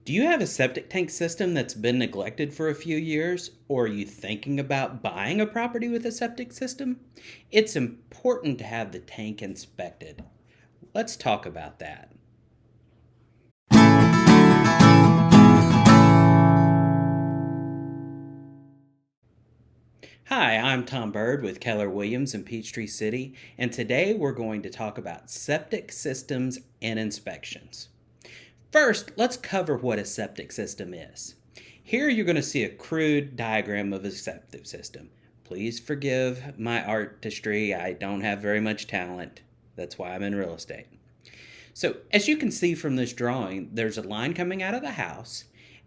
Do you have a septic tank system that's been neglected for a few years, or are you thinking about buying a property with a septic system? It's important to have the tank inspected. Let's talk about that. Hi, I'm Tom Byrd with Keller Williams in Peachtree City, and today we're going to talk about septic systems and inspections. First, let's cover what a septic system is. Here you're going to see a crude diagram of a septic system. Please forgive my artistry, I don't have very much talent. That's why I'm in real estate. So, as you can see from this drawing, there's a line coming out of the house,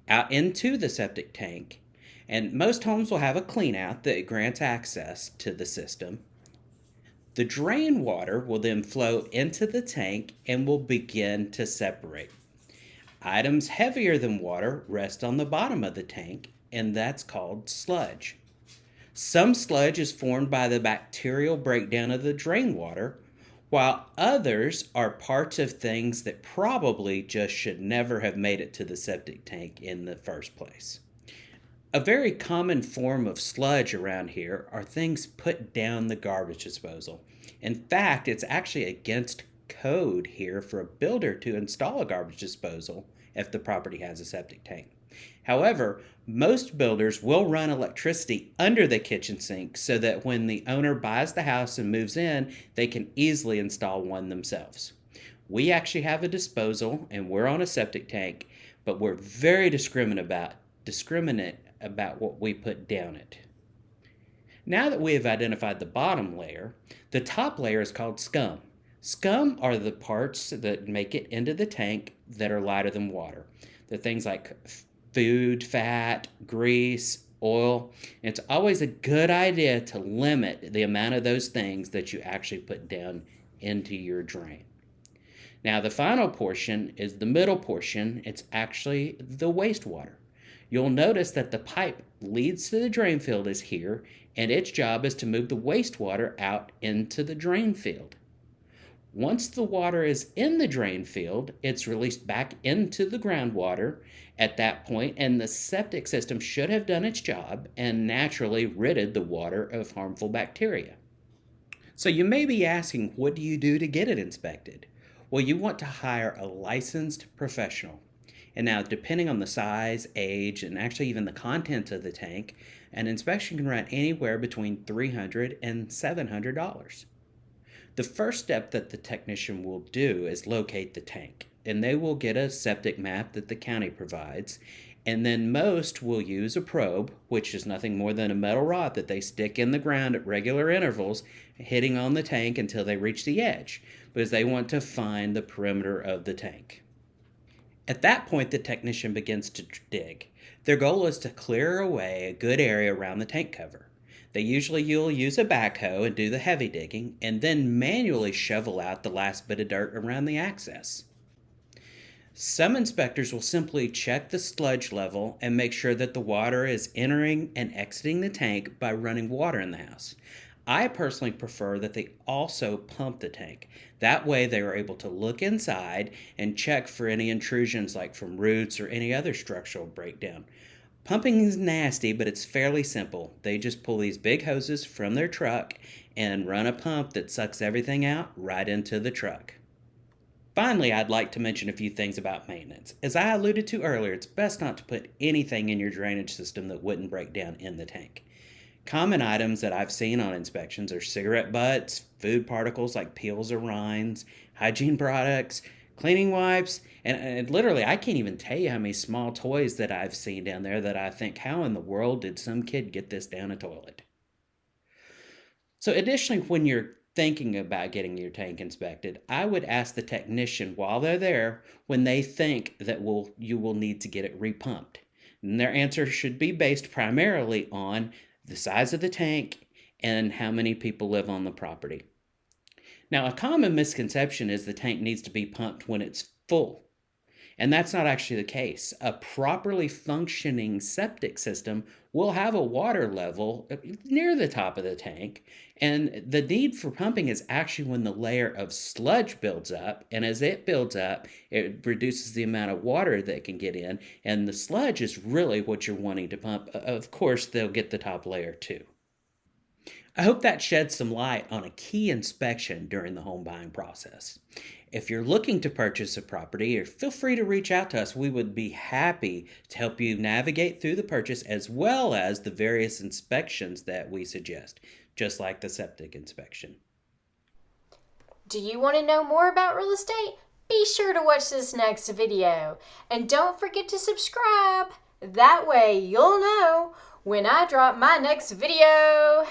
out into the septic tank, and most homes will have a cleanout that grants access to the system. The drain water will then flow into the tank and will begin to separate. Items heavier than water rest on the bottom of the tank, and that's called sludge. Some sludge is formed by the bacterial breakdown of the drain water, while others are parts of things that probably just should never have made it to the septic tank in the first place. A very common form of sludge around here are things put down the garbage disposal. In fact, it's actually against code here for a builder to install a garbage disposal if the property has a septic tank. However, most builders will run electricity under the kitchen sink so that when the owner buys the house and moves in, they can easily install one themselves. We actually have a disposal and we're on a septic tank, but we're very discriminate about what we put down it. Now that we have identified the bottom layer, the top layer is called scum. Scum are the parts that make it into the tank that are lighter than water. They're things like food, fat, grease, oil. And it's always a good idea to limit the amount of those things that you actually put down into your drain. Now, the final portion is the middle portion. It's actually the wastewater. You'll notice that the pipe leads to the drain field is here, and its job is to move the wastewater out into the drain field. Once the water is in the drain field, it's released back into the groundwater at that point, and the septic system should have done its job and naturally ridded the water of harmful bacteria. So you may be asking, what do you do to get it inspected? Well, you want to hire a licensed professional. And now, depending on the size, age, and actually even the content of the tank, an inspection can run anywhere between $300 and $700. The first step that the technician will do is locate the tank, and they will get a septic map that the county provides, and then most will use a probe, which is nothing more than a metal rod that they stick in the ground at regular intervals, hitting on the tank until they reach the edge, because they want to find the perimeter of the tank. At that point, the technician begins to dig. Their goal is to clear away a good area around the tank cover. They usually will use a backhoe and do the heavy digging, and then manually shovel out the last bit of dirt around the access. Some inspectors will simply check the sludge level and make sure that the water is entering and exiting the tank by running water in the house. I personally prefer that they also pump the tank. That way they are able to look inside and check for any intrusions like from roots or any other structural breakdown. Pumping is nasty, but it's fairly simple. They just pull these big hoses from their truck and run a pump that sucks everything out right into the truck. Finally, I'd like to mention a few things about maintenance. As I alluded to earlier, it's best not to put anything in your drainage system that wouldn't break down in the tank. Common items that I've seen on inspections are cigarette butts, food particles like peels or rinds, hygiene products, cleaning wipes, and literally I can't even tell you how many small toys that I've seen down there that I think, how in the world did some kid get this down a toilet? So additionally, when you're thinking about getting your tank inspected, I would ask the technician while they're there when they think that you will need to get it repumped. And their answer should be based primarily on the size of the tank and how many people live on the property. Now, a common misconception is the tank needs to be pumped when it's full. And that's not actually the case. A properly functioning septic system will have a water level near the top of the tank. And the need for pumping is actually when the layer of sludge builds up. And as it builds up, it reduces the amount of water that can get in. And the sludge is really what you're wanting to pump. Of course, they'll get the top layer too. I hope that sheds some light on a key inspection during the home buying process. If you're looking to purchase a property, feel free to reach out to us. We would be happy to help you navigate through the purchase as well as the various inspections that we suggest, just like the septic inspection. Do you want to know more about real estate? Be sure to watch this next video. And don't forget to subscribe. That way you'll know when I drop my next video.